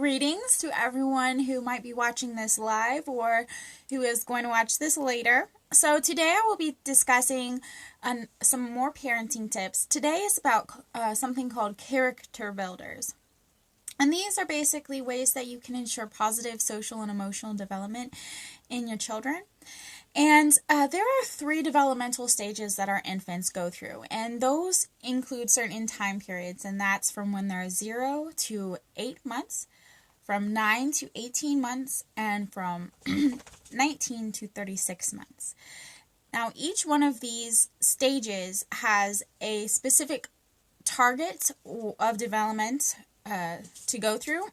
Greetings to everyone who might be watching this live or who is going to watch this later. So today I will be discussing some more parenting tips. Today is about something called character builders. And these are basically ways that you can ensure positive social and emotional development in your children. And there are 3 developmental stages that our infants go through, and those include certain time periods, and that's from when they're 0 to 8 months, from 9 to 18 months, and from 19 to 36 months. Now, each one of these stages has a specific target of development to go through.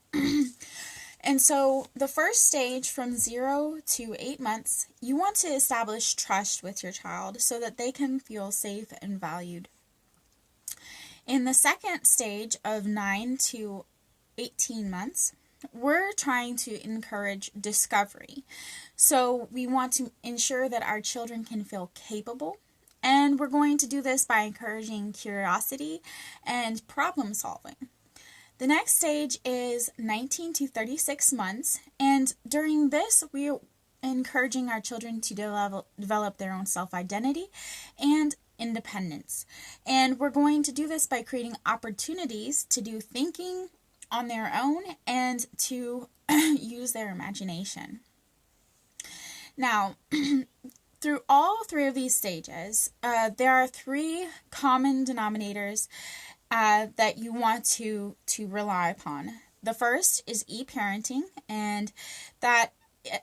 And so the first stage from 0 to 8 months, you want to establish trust with your child so that they can feel safe and valued. In the second stage of 9 to 18 months, we're trying to encourage discovery. So we want to ensure that our children can feel capable, and we're going to do this by encouraging curiosity and problem solving. The next stage is 19 to 36 months, and during this, we're encouraging our children to develop their own self-identity and independence. And we're going to do this by creating opportunities to do thinking on their own and to use their imagination. Now, through all 3 of these stages, there are 3 common denominators that you want to rely upon. The first is e-parenting, and that,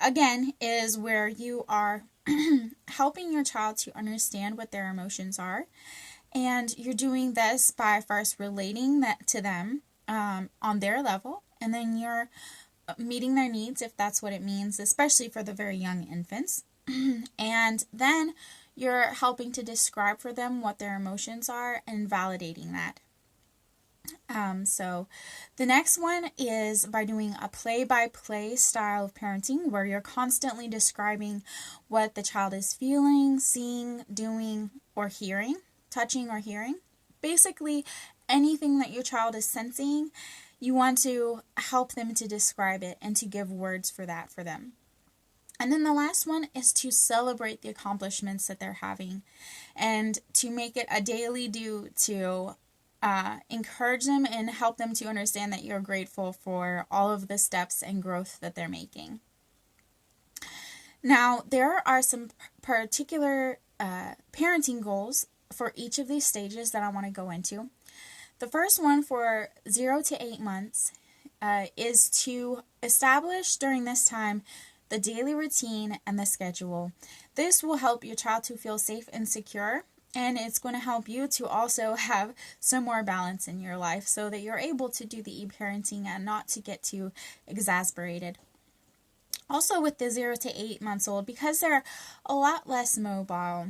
again, is where you are helping your child to understand what their emotions are, and you're doing this by first relating that to them on their level, and then you're meeting their needs, if that's what it means, especially for the very young infants, and then you're helping to describe for them what their emotions are and validating that. So the next one is by doing a play-by-play style of parenting where you're constantly describing what the child is feeling, seeing, doing, or hearing, touching or hearing. Basically, anything that your child is sensing, you want to help them to describe it and to give words for that for them. And then the last one is to celebrate the accomplishments that they're having and to make it a daily do to encourage them and help them to understand that you're grateful for all of the steps and growth that they're making. Now, there are some particular parenting goals for each of these stages that I want to go into. The first one for 0 to 8 months is to establish during this time the daily routine and the schedule. This will help your child to feel safe and secure, and it's going to help you to also have some more balance in your life so that you're able to do the e-parenting and not to get too exasperated. Also with the 0 to 8 months old, because they're a lot less mobile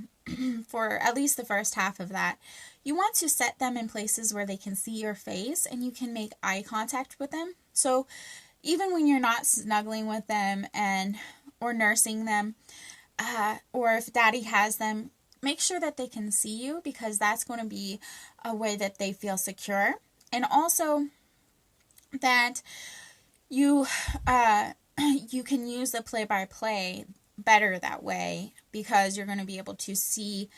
for at least the first half of that, you want to set them in places where they can see your face and you can make eye contact with them. So even when you're not snuggling with them or nursing them, or if daddy has them, make sure that they can see you, because that's going to be a way that they feel secure. And also that you can use the play-by-play better that way, because you're going to be able to see,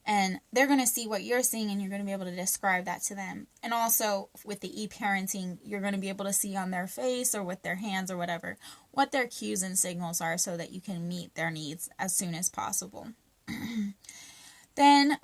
and they're going to see what you're seeing, and you're going to be able to describe that to them. And also with the e-parenting, you're going to be able to see on their face or with their hands or whatever what their cues and signals are so that you can meet their needs as soon as possible. Then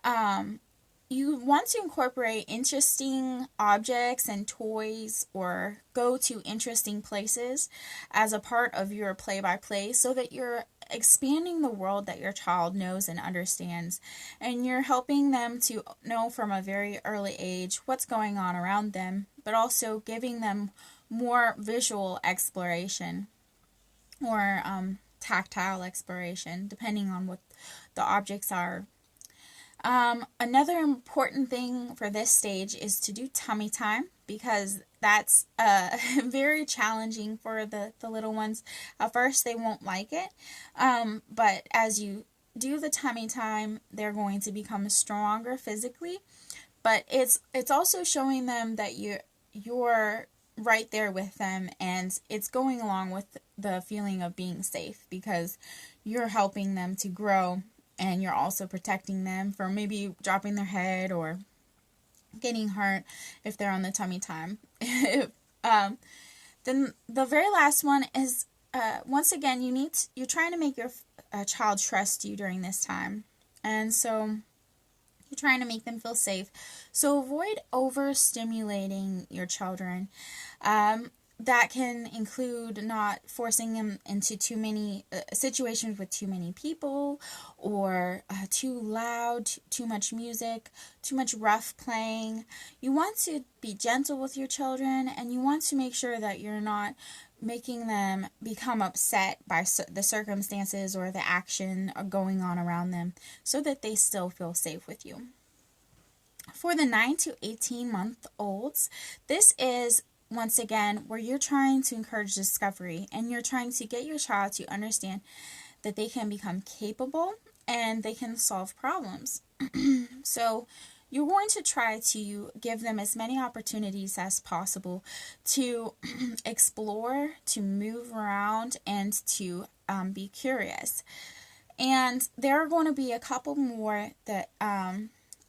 you want to incorporate interesting objects and toys or go to interesting places as a part of your play-by-play so that you're expanding the world that your child knows and understands, and you're helping them to know from a very early age what's going on around them, but also giving them more visual exploration or tactile exploration, depending on what the objects are. Another important thing for this stage is to do tummy time, because that's very challenging for the little ones. At first they won't like it, but as you do the tummy time, they're going to become stronger physically, but it's also showing them that you're right there with them, and it's going along with the feeling of being safe because you're helping them to grow, and you're also protecting them from maybe dropping their head or getting hurt if they're on the tummy time. Then the very last one is, once again, you're trying to make your child trust you during this time. And so you're trying to make them feel safe. So avoid overstimulating your children. That can include not forcing them into too many situations with too many people, or too loud, too much music, too much rough playing. You want to be gentle with your children, and you want to make sure that you're not making them become upset by the circumstances or the action going on around them, so that they still feel safe with you. For the 9 to 18 month olds, this is once again where you're trying to encourage discovery, and you're trying to get your child to understand that they can become capable and they can solve problems. So you're going to try to give them as many opportunities as possible to explore, to move around, and to be curious. And there are going to be a couple more that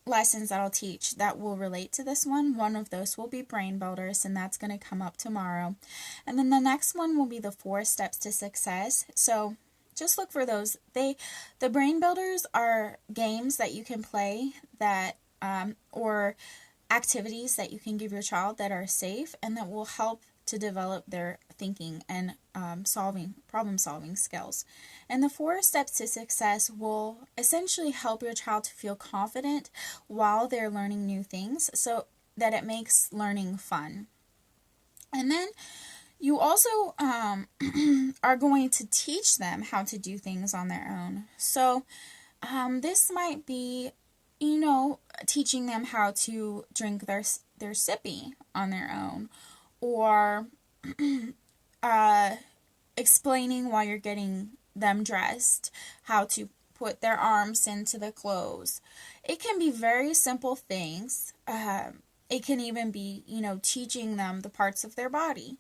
lessons that I'll teach that will relate to this one. One of those will be brain builders, and that's going to come up tomorrow. And then the next one will be the 4 steps to success. So just look for those. The brain builders are games that you can play that or activities that you can give your child that are safe and that will help to develop their thinking and problem solving skills. And the 4 steps to success will essentially help your child to feel confident while they're learning new things, so that it makes learning fun. And then you also are going to teach them how to do things on their own. So this might be, teaching them how to drink their sippy on their own, or explaining while you're getting them dressed how to put their arms into the clothes. It can be very simple things. It can even be, teaching them the parts of their body.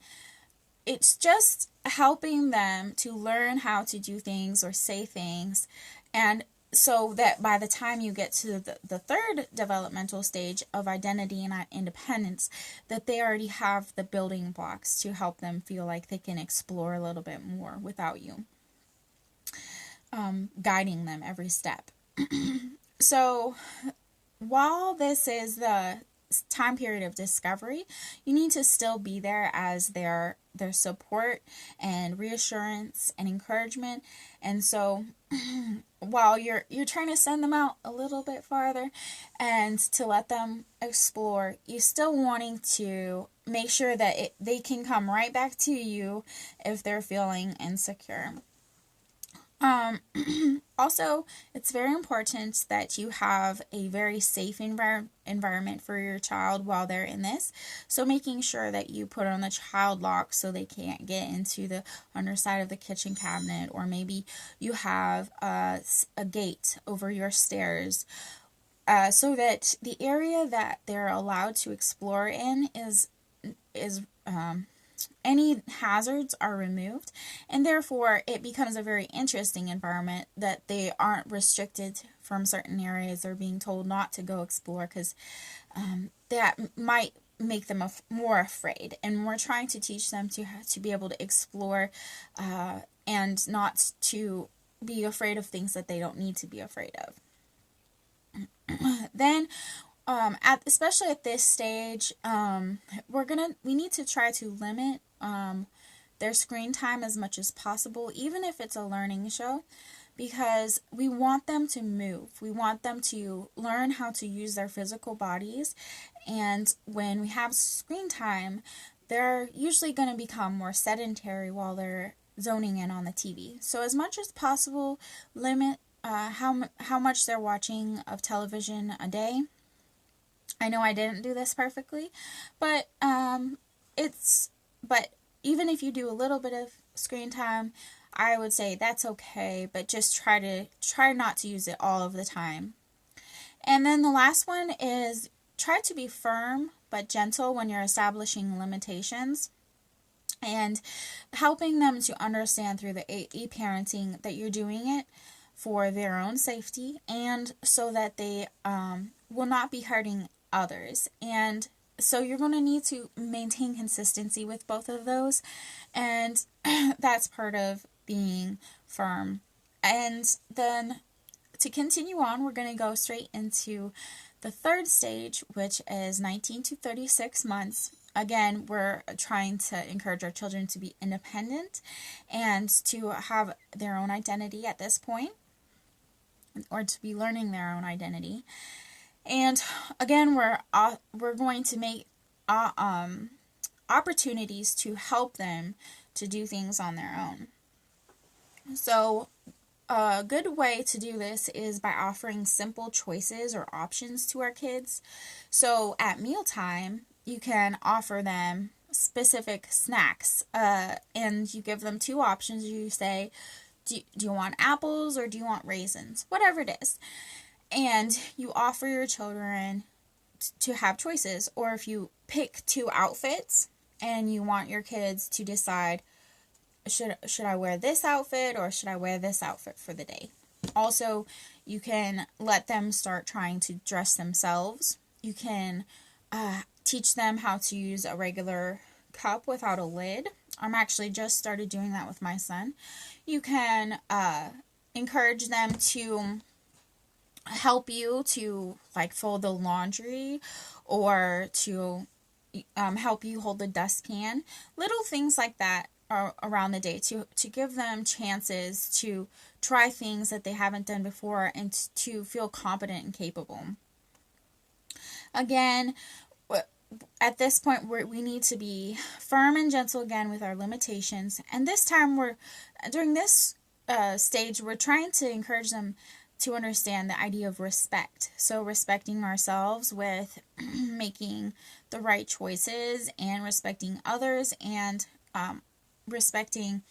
It's just helping them to learn how to do things or say things, and so that by the time you get to the 3rd developmental stage of identity and independence, that they already have the building blocks to help them feel like they can explore a little bit more without you guiding them every step. So while this is the time period of discovery, you need to still be there as their support and reassurance and encouragement. And so while you're trying to send them out a little bit farther and to let them explore, you're still wanting to make sure that they can come right back to you if they're feeling insecure. Also, it's very important that you have a very safe environment for your child while they're in this. So making sure that you put on the child lock so they can't get into the underside of the kitchen cabinet, or maybe you have a gate over your stairs, so that the area that they're allowed to explore in is any hazards are removed, and therefore it becomes a very interesting environment that they aren't restricted from certain areas or being told not to go explore, because that might make them more afraid. And we're trying to teach them to be able to explore and not to be afraid of things that they don't need to be afraid of. Then especially at this stage, we need to try to limit their screen time as much as possible, even if it's a learning show, because we want them to move. We want them to learn how to use their physical bodies, and when we have screen time, they're usually going to become more sedentary while they're zoning in on the TV. So as much as possible, limit how much they're watching of television a day. I know I didn't do this perfectly, but even if you do a little bit of screen time, I would say that's okay, but just try not to use it all of the time. And then the last one is try to be firm but gentle when you're establishing limitations, and helping them to understand through the e-parenting that you're doing it for their own safety, and so that they will not be hurting others. And so you're going to need to maintain consistency with both of those, and that's part of being firm. And then to continue on, we're going to go straight into the third stage, which is 19 to 36 months. Again, we're trying to encourage our children to be independent and to have their own identity at this point, or to be learning their own identity. And again, we're going to make opportunities to help them to do things on their own. So a good way to do this is by offering simple choices or options to our kids. So at mealtime, you can offer them specific snacks, and you give them two options. You say, do you want apples or do you want raisins? Whatever it is. And you offer your children to have choices. Or if you pick two outfits and you want your kids to decide, should I wear this outfit or should I wear this outfit for the day? Also, you can let them start trying to dress themselves. You can teach them how to use a regular cup without a lid. I'm actually just started doing that with my son. You can encourage them to help you to fold the laundry, or to help you hold the dustpan. Little things like that around the day to give them chances to try things that they haven't done before, and to feel competent and capable. Again, at this point, we need to be firm and gentle again with our limitations. And this time, during this stage, we're trying to encourage them to understand the idea of respect. So respecting ourselves with making the right choices, and respecting others, and respecting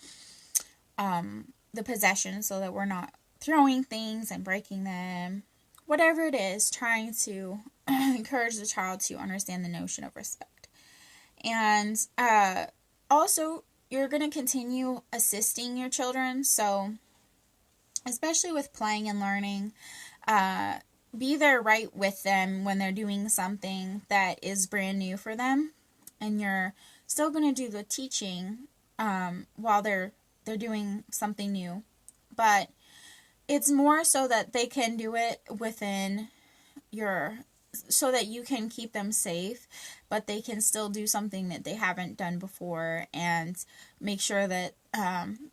the possessions, so that we're not throwing things and breaking them. Whatever it is, trying to encourage the child to understand the notion of respect. And also, you're going to continue assisting your children. So, especially with playing and learning, be there right with them when they're doing something that is brand new for them. And you're still going to do the teaching while they're doing something new. But it's more so that they can do it within so that you can keep them safe, but they can still do something that they haven't done before, and make sure that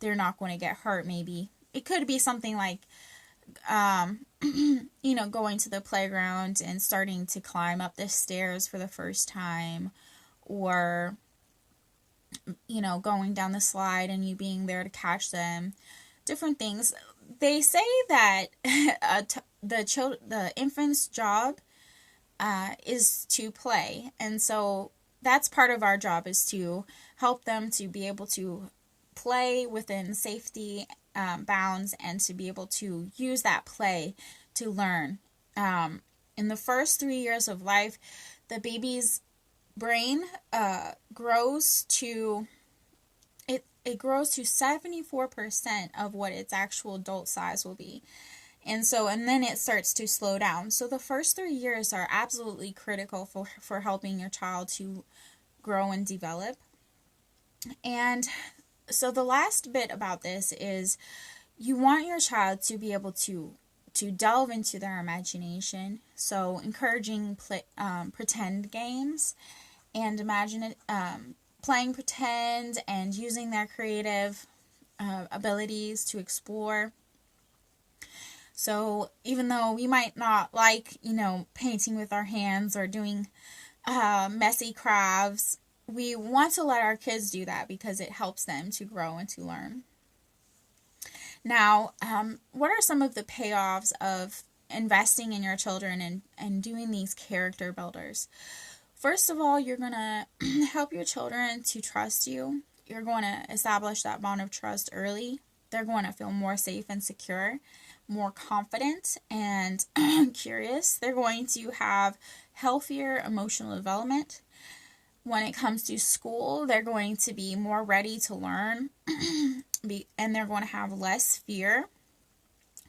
they're not going to get hurt. Maybe it could be something like, going to the playground and starting to climb up the stairs for the first time, or, going down the slide and you being there to catch them. Different things. They say that the infant's job is to play, and so that's part of our job, is to help them to be able to play within safety bounds, and to be able to use that play to learn. In the first 3 years of life, the baby's brain grows to 74% of what its actual adult size will be. And then it starts to slow down. So the first 3 years are absolutely critical for helping your child to grow and develop. And so the last bit about this is, you want your child to be able to delve into their imagination. So encouraging pretend games, and playing pretend, and using their creative abilities to explore. So even though we might not like, painting with our hands or doing messy crafts, we want to let our kids do that, because it helps them to grow and to learn. Now, what are some of the payoffs of investing in your children and doing these character builders? First of all, you're going to help your children to trust you. You're going to establish that bond of trust early. they're going to feel more safe and secure, more confident and curious. They're going to have healthier emotional development. When it comes to school, they're going to be more ready to learn and they're going to have less fear.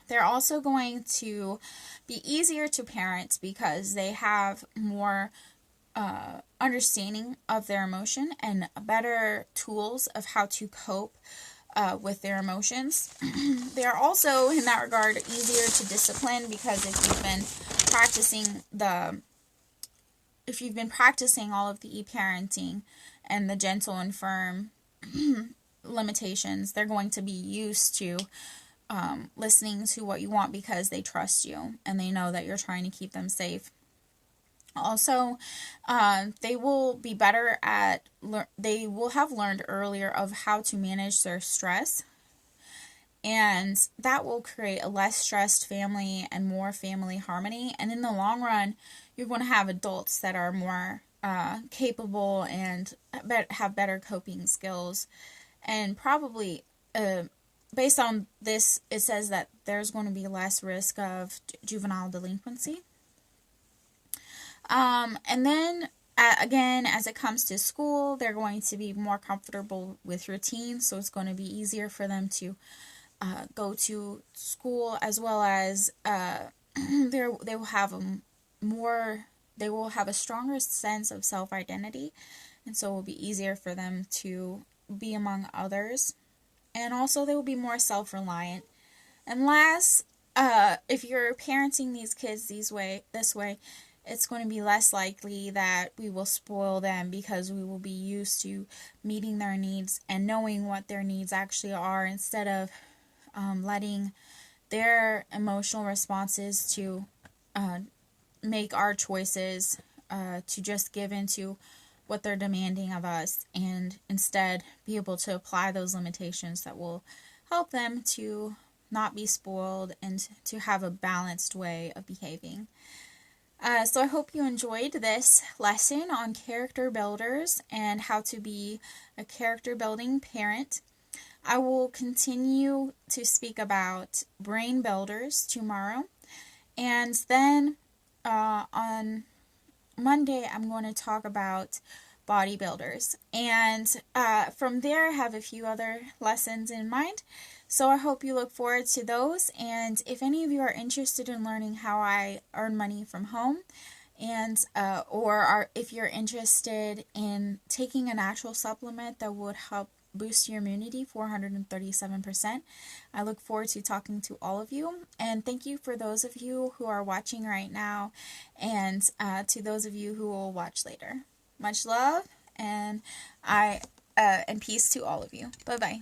They're also going to be easier to parent because they have more understanding of their emotion and better tools of how to cope with their emotions. They are also, in that regard, easier to discipline because if you've been practicing all of the e-parenting and the gentle and firm limitations, they're going to be used to listening to what you want because they trust you and they know that you're trying to keep them safe. Also, they will be better at, they will have learned earlier of how to manage their stress, and that will create a less stressed family and more family harmony. And in the long run, you're going to have adults that are more capable and have better coping skills. And probably, based on this, it says that there's going to be less risk of juvenile delinquency. And then, again, as it comes to school, they're going to be more comfortable with routine, so it's going to be easier for them to go to school, as well as they will have a stronger sense of self-identity, and so it will be easier for them to be among others, and also they will be more self-reliant. And last, if you're parenting these kids this way, it's going to be less likely that we will spoil them because we will be used to meeting their needs and knowing what their needs actually are, instead of letting their emotional responses to make our choices to just give into what they're demanding of us, and instead be able to apply those limitations that will help them to not be spoiled and to have a balanced way of behaving. So I hope you enjoyed this lesson on character builders and how to be a character building parent. I will continue to speak about brain builders tomorrow, and then on Monday I'm going to talk about bodybuilders, and from there I have a few other lessons in mind. So I hope you look forward to those, and if any of you are interested in learning how I earn money from home, and if you're interested in taking a natural supplement that would help boost your immunity 437%, I look forward to talking to all of you. And thank you for those of you who are watching right now, and to those of you who will watch later. Much love, and peace to all of you. Bye bye.